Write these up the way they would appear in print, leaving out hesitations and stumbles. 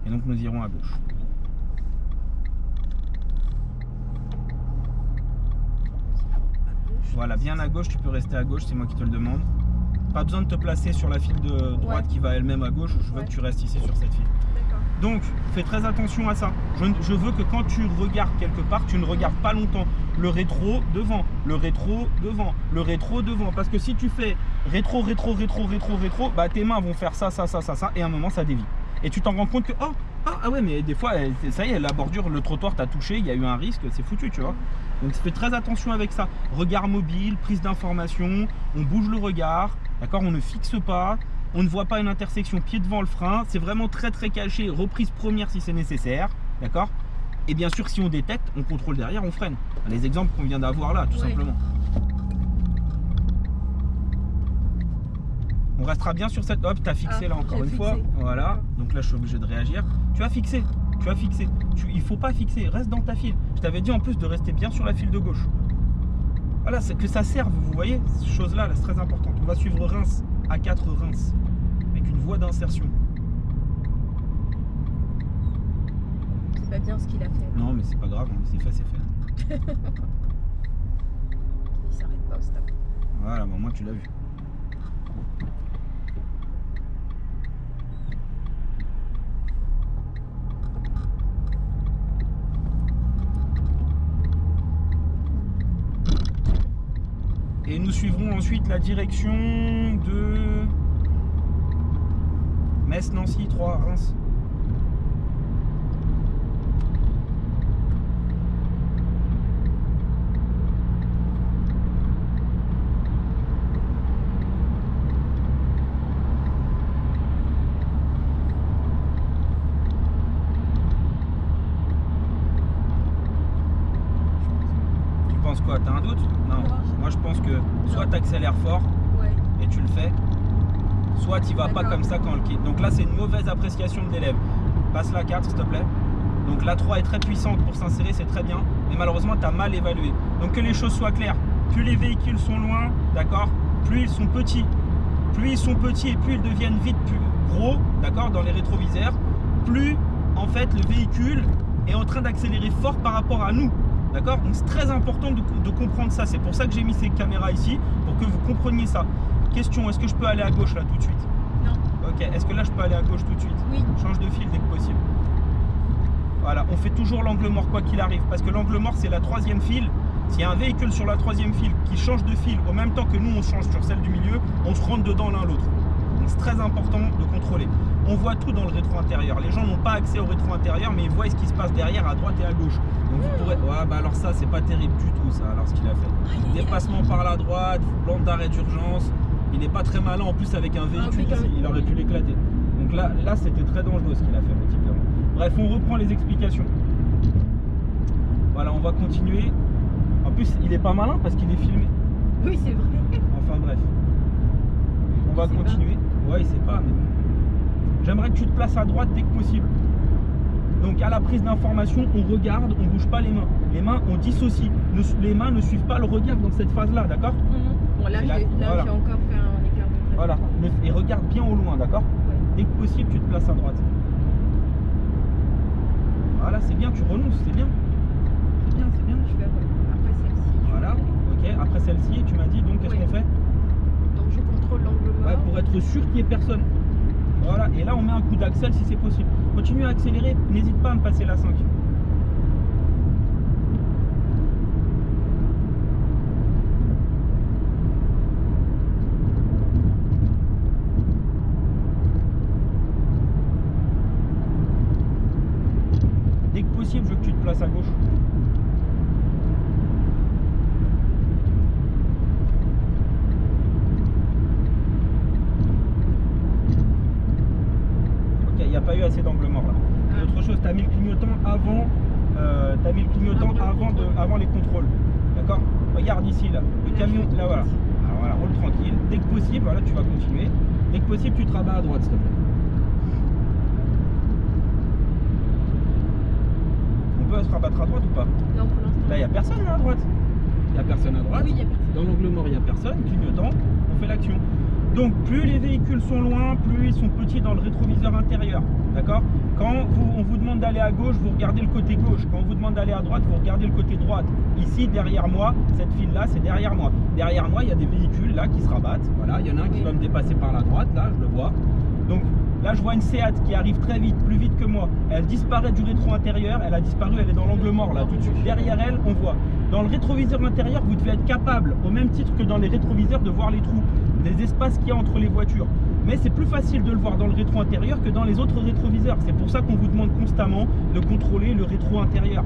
Et donc nous irons à gauche. Voilà, bien à gauche, tu peux rester à gauche, c'est moi qui te le demande. Pas besoin de te placer sur la file de droite qui va elle-même à gauche, je veux que tu restes ici sur cette file. Donc, fais très attention à ça. Je veux que quand tu regardes quelque part, tu ne regardes pas longtemps. Le rétro devant, le rétro devant, le rétro devant. Parce que si tu fais rétro, rétro, rétro, rétro, rétro, bah tes mains vont faire ça, ça, ça, ça, ça, et à un moment ça dévie. Et tu t'en rends compte que, ah ouais, mais des fois, ça y est, la bordure, le trottoir t'a touché, il y a eu un risque, c'est foutu, tu vois. Donc fais très attention avec ça. Regard mobile, prise d'information, on bouge le regard, d'accord, on ne fixe pas. On ne voit pas une intersection pied devant le frein, c'est vraiment très très caché, reprise première si c'est nécessaire, d'accord. Et bien sûr si on détecte, on contrôle derrière, on freine. Les exemples qu'on vient d'avoir là, tout simplement. On restera bien sur cette... Hop, tu as fixé là encore une fois, voilà. Donc là je suis obligé de réagir. Tu as fixé, tu as fixé. Il ne faut pas fixer, reste dans ta file. Je t'avais dit en plus de rester bien sur la file de gauche. Voilà, c'est que ça serve, vous voyez, ces choses-là, là, c'est très important. On va suivre Reims. A4 Reims, avec une voie d'insertion. C'est pas bien ce qu'il a fait. Non, mais c'est pas grave, c'est fait, c'est fait. Il s'arrête pas au stop. Voilà, bon, moi tu l'as vu. Et nous suivrons ensuite la direction de Metz, Nancy, 3, Reims. Tu penses quoi? T'as un doute? Non. Moi je pense que soit tu accélères fort et tu le fais, soit tu vas pas comme ça quand on le quitte. Donc là c'est une mauvaise appréciation de l'élève. Passe la 4 s'il te plaît. Donc la 3 est très puissante pour s'insérer, c'est très bien, mais malheureusement tu as mal évalué. Donc que les choses soient claires, plus les véhicules sont loin, d'accord, plus ils sont petits. Plus ils sont petits et plus ils deviennent vite plus gros, d'accord, dans les rétroviseurs, plus en fait le véhicule est en train d'accélérer fort par rapport à nous. D'accord? Donc c'est très important de comprendre ça. C'est pour ça que j'ai mis ces caméras ici, pour que vous compreniez ça. Question, est-ce que je peux aller à gauche là tout de suite? Non. Ok, est-ce que là je peux aller à gauche tout de suite? Oui. Change de fil dès que possible. Voilà, on fait toujours l'angle mort quoi qu'il arrive, parce que l'angle mort c'est la troisième file. S'il y a un véhicule sur la troisième file qui change de file au même temps que nous on change sur celle du milieu, on se rentre dedans l'un l'autre. Donc c'est très important de contrôler. On voit tout dans le rétro intérieur. Les gens n'ont pas accès au rétro intérieur, mais ils voient ce qui se passe derrière à droite et à gauche. Donc vous pourrez... Ouais, bah alors ça, c'est pas terrible du tout, ça, alors ce qu'il a fait. Dépassement par la droite, bande d'arrêt d'urgence. Il n'est pas très malin en plus avec un véhicule ici. Il aurait pu l'éclater. Donc là c'était très dangereux ce qu'il a fait, le type. Bref, on reprend les explications. Voilà, on va continuer. En plus, il est pas malin parce qu'il est filmé. Oui, c'est vrai. Enfin bref. On va continuer. Ouais, il sait pas, mais bon. J'aimerais que tu te places à droite dès que possible. Donc à la prise d'information, on regarde, on bouge pas les mains. Les mains, on dissocie. Les mains ne suivent pas le regard dans cette phase-là, d'accord? Bon, là, j'ai encore fait un écart de... Voilà. Et regarde bien au loin, d'accord? Dès que possible, tu te places à droite. Voilà, c'est bien, tu renonces, c'est bien. C'est bien, c'est bien. Je vais après celle-ci. Voilà, ok. Après celle-ci, tu m'as dit, donc qu'est-ce qu'on fait? Donc je contrôle l'angle mort. Ouais, pour être sûr qu'il n'y ait personne. Voilà, et là on met un coup d'axel si c'est possible. Continue à accélérer, n'hésite pas à me passer la 5. Dès que possible, je veux que tu te places à gauche. Il n'y a pas eu assez d'angle mort là. Et autre chose, tu as mis le clignotant avant, avant les contrôles. D'accord? Regarde ici là, le camion, là voilà. Alors voilà, roule tranquille. Dès que possible, voilà, tu vas continuer. Dès que possible, tu te rabats à droite, s'il te plaît. va se rabattre à droite ou pas? Non, pour l'instant. Là, il n'y a personne là à droite. Il n'y a personne à droite. Oui, il y a personne. Dans l'angle mort, il n'y a personne. Clignotant, on fait l'action. Donc, plus les véhicules sont loin, plus ils sont petits dans le rétroviseur intérieur. D'accord? Quand on vous demande d'aller à gauche, vous regardez le côté gauche. Quand on vous demande d'aller à droite, vous regardez le côté droite. Ici, derrière moi, cette file-là, c'est derrière moi. Derrière moi, il y a des véhicules là qui se rabattent. Voilà, il y en a un qui va me dépasser par la droite, là, je le vois. Donc, là, je vois une Seat qui arrive très vite, plus vite que moi. Elle disparaît du rétro intérieur. Elle a disparu, elle est dans l'angle mort, là, tout de suite. Derrière elle, on voit. Dans le rétroviseur intérieur, vous devez être capable, au même titre que dans les rétroviseurs, de voir les trous, les espaces qu'il y a entre les voitures. Mais c'est plus facile de le voir dans le rétro intérieur que dans les autres rétroviseurs. C'est pour ça qu'on vous demande constamment de contrôler le rétro intérieur.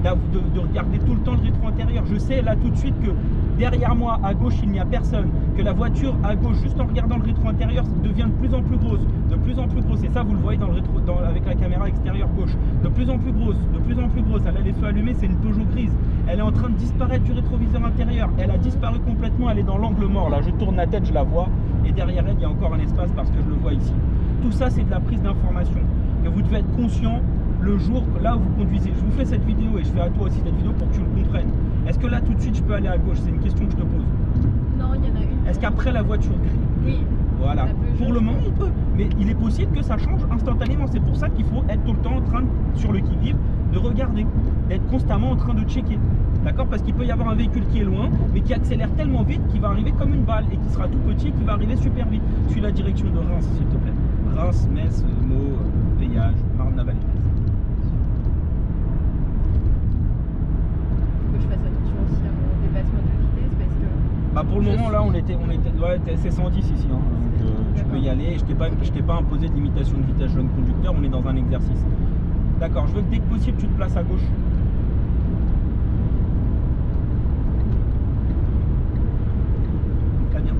De regarder tout le temps le rétro intérieur. Je sais là tout de suite que derrière moi à gauche il n'y a personne, que la voiture à gauche, juste en regardant le rétro intérieur, devient de plus en plus grosse, de plus en plus grosse. Et ça vous le voyez dans le rétro, avec la caméra extérieure gauche, de plus en plus grosse, de plus en plus grosse. Elle a les feux allumés, c'est une Peugeot grise. Elle est en train de disparaître du rétroviseur intérieur. Elle a disparu complètement, elle est dans l'angle mort. Là je tourne la tête, je la vois, et derrière elle il y a encore un espace parce que je le vois ici. Tout ça c'est de la prise d'information que vous devez être conscient. Le jour là où vous conduisez, je vous fais cette vidéo et je fais à toi aussi cette vidéo pour que tu le comprennes. Est-ce que là tout de suite je peux aller à gauche? C'est une question que je te pose. Non, il y en a une. Est-ce qu'après la voiture grise? Oui. Voilà. Pour le moment on peut, mais il est possible que ça change instantanément. C'est pour ça qu'il faut être tout le temps en train sur le qui-vive, de regarder, d'être constamment en train de checker. D'accord? Parce qu'il peut y avoir un véhicule qui est loin, mais qui accélère tellement vite qu'il va arriver comme une balle et qui sera tout petit et qui va arriver super vite. Suis la direction de Reims, s'il te plaît. Reims, Metz, Meaux, Péage, Marne-la-Vallée. Je fasse attention aussi à mon dépassement de vitesse parce que... Bah pour le moment là on était ouais, c'est 110 ici hein. Donc tu peux y aller. Je t'ai pas imposé de limitation de vitesse jeune conducteur, on est dans un exercice. D'accord, je veux que dès que possible tu te places à gauche. Très bien.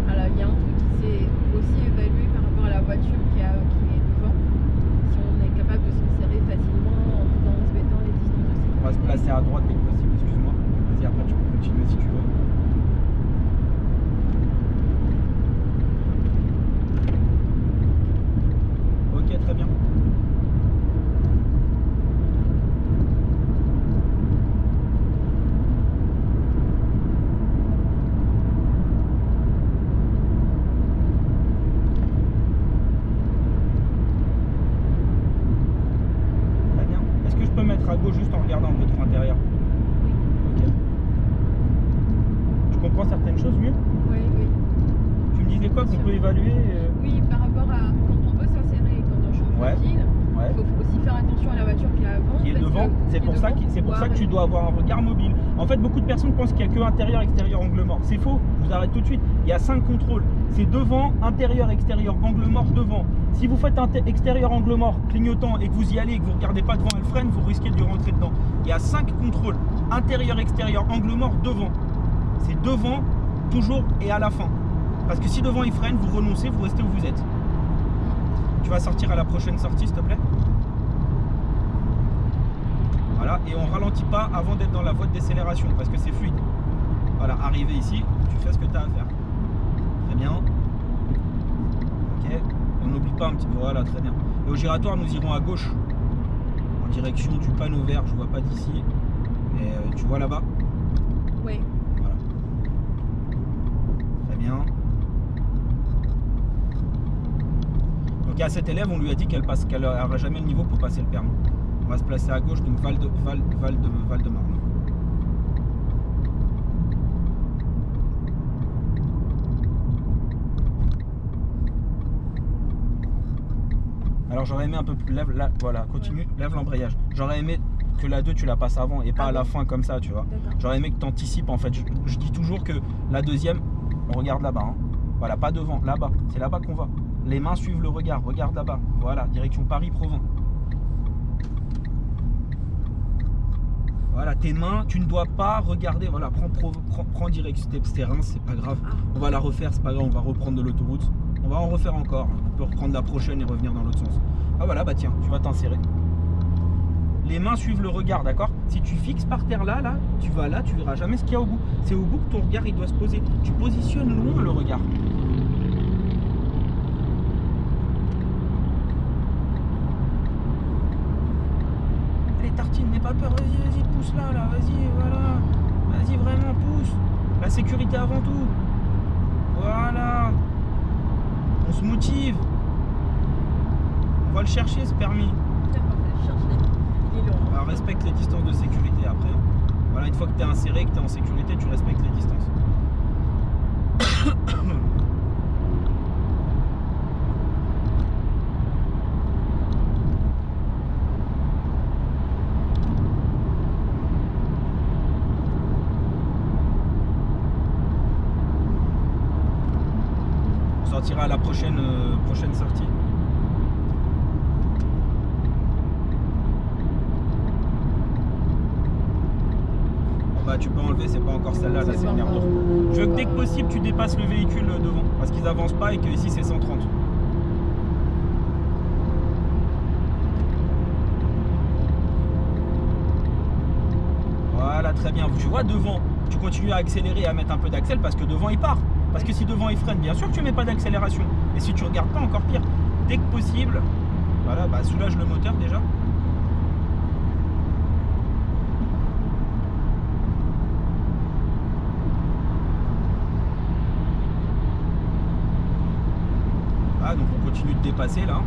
Alors il y a un truc qui s'est aussi évalué par rapport à la voiture qui est devant. Si on est capable de s'insérer facilement en respectant les distances de sécurité. On va se placer à droite dès que possible, excuse-moi. Vas-y, après tu peux continuer si tu veux. Ok, très bien. À gauche juste en regardant le rétro intérieur. Ok. Tu comprends certaines choses mieux? Oui, oui. Tu me disais quoi qu'on peut évaluer Oui, par rapport à quand on veut s'insérer, quand on change de fil, il faut aussi faire attention à la voiture qui est avant. Qui est devant. C'est pour ça que tu dois avoir un regard mobile. En fait, beaucoup de personnes pensent qu'il n'y a que intérieur, extérieur, angle mort. C'est faux. Je vous arrête tout de suite. Il y a 5 contrôles. C'est devant, intérieur, extérieur, angle mort, devant. Si vous faites extérieur, angle mort, clignotant et que vous y allez et que vous ne regardez pas devant, elle freine, vous risquez de rentrer dedans. Il y a 5 contrôles. Intérieur, extérieur, angle mort, devant. C'est devant, toujours et à la fin. Parce que si devant il freine, vous renoncez, vous restez où vous êtes. Tu vas sortir à la prochaine sortie, s'il te plaît. Voilà, et on ralentit pas avant d'être dans la voie de décélération parce que c'est fluide. Voilà, arrivé ici, tu fais ce que tu as à faire. Très bien. Ok, et on n'oublie pas un petit peu. Voilà, très bien. Et au giratoire, nous irons à gauche en direction du panneau vert. Je vois pas d'ici, mais tu vois là-bas. Oui. Voilà. Très bien. Donc à cette élève, on lui a dit qu'elle n'aura jamais le niveau pour passer le permis. On va se placer à gauche, donc Val de Marne. Alors j'aurais aimé un peu plus, voilà, continue, lève l'embrayage. J'aurais aimé que la 2 tu la passes avant et pas à la fin comme ça, tu vois. J'aurais aimé que tu anticipes en fait. Je dis toujours que la deuxième, on regarde là-bas. Hein. Voilà, pas devant, là-bas. C'est là-bas qu'on va. Les mains suivent le regard, regarde là-bas. Voilà, direction Paris-Provins. Voilà, tes mains, tu ne dois pas regarder. Voilà, prends direct. C'était Reims, c'est pas grave. On va la refaire, c'est pas grave, on va reprendre de l'autoroute. On va en refaire encore. On peut reprendre la prochaine et revenir dans l'autre sens. Ah voilà, bah tiens, tu vas t'insérer. Les mains suivent le regard, d'accord? Si tu fixes par terre là, tu vas là, tu verras jamais ce qu'il y a au bout. C'est au bout que ton regard il doit se poser. Tu positionnes loin le regard. tartine, n'aie pas peur, vas-y, pousse là, vas-y, voilà. Vas-y, vraiment, pousse. La sécurité avant tout. Voilà. On se motive. On va le chercher, ce permis. D'accord, on va le chercher. Il est long. Alors, respecte les distances de sécurité après. Voilà, une fois que tu es inséré, que tu es en sécurité, tu respectes les distances. On sortira à la prochaine sortie. Bah, tu peux enlever, c'est pas encore celle-là, là c'est une aire de repos. Je veux que dès que possible tu dépasses le véhicule devant, parce qu'ils avancent pas et que ici c'est 130. Voilà, très bien. Tu vois devant, tu continues à accélérer et à mettre un peu d'accel parce que devant il part. Parce que si devant il freine, bien sûr que tu mets pas d'accélération. Et si tu regardes pas, encore pire. Dès que possible, voilà, bah soulage le moteur déjà. Donc on continue de dépasser là.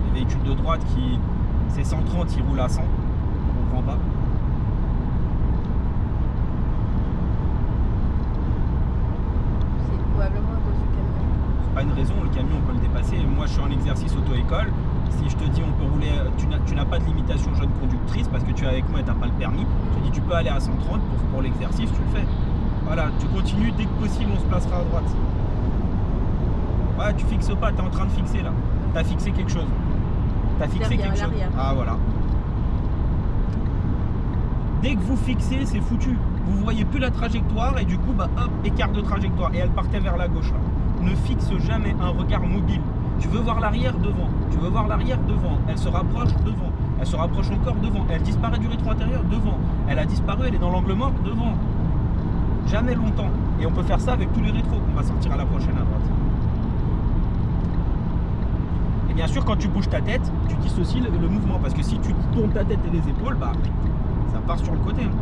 Les véhicules de droite qui c'est 130, ils roulent à 100. On comprend pas. C'est probablement à cause du camion. C'est pas une raison, le camion on peut le dépasser. Moi je suis en exercice auto-école. Si je te dis on peut rouler, tu n'as pas de limitation jeune conductrice parce que tu es avec moi et tu n'as pas le permis. Je te dis tu peux aller à 130 pour l'exercice, tu le fais. Voilà, tu continues, dès que possible on se placera à droite. Ouais, tu fixes pas, tu es en train de fixer là. Tu as fixé quelque chose. Tu as fixé quelque chose. Ah voilà. Dès que vous fixez, c'est foutu. Vous voyez plus la trajectoire et du coup, bah hop, écart de trajectoire. Et elle partait vers la gauche là. Ne fixe jamais un regard mobile. Tu veux voir l'arrière devant. Tu veux voir l'arrière devant. Elle se rapproche devant. Elle se rapproche encore devant. Elle disparaît du rétro intérieur devant. Elle a disparu, elle est dans l'angle mort devant. Jamais longtemps. Et on peut faire ça avec tous les rétros qu'on va sortir à la prochaine à droite. Et bien sûr, quand tu bouges ta tête, tu dissocies le mouvement. Parce que si tu tournes ta tête et les épaules, bah ça part sur le côté. Mmh.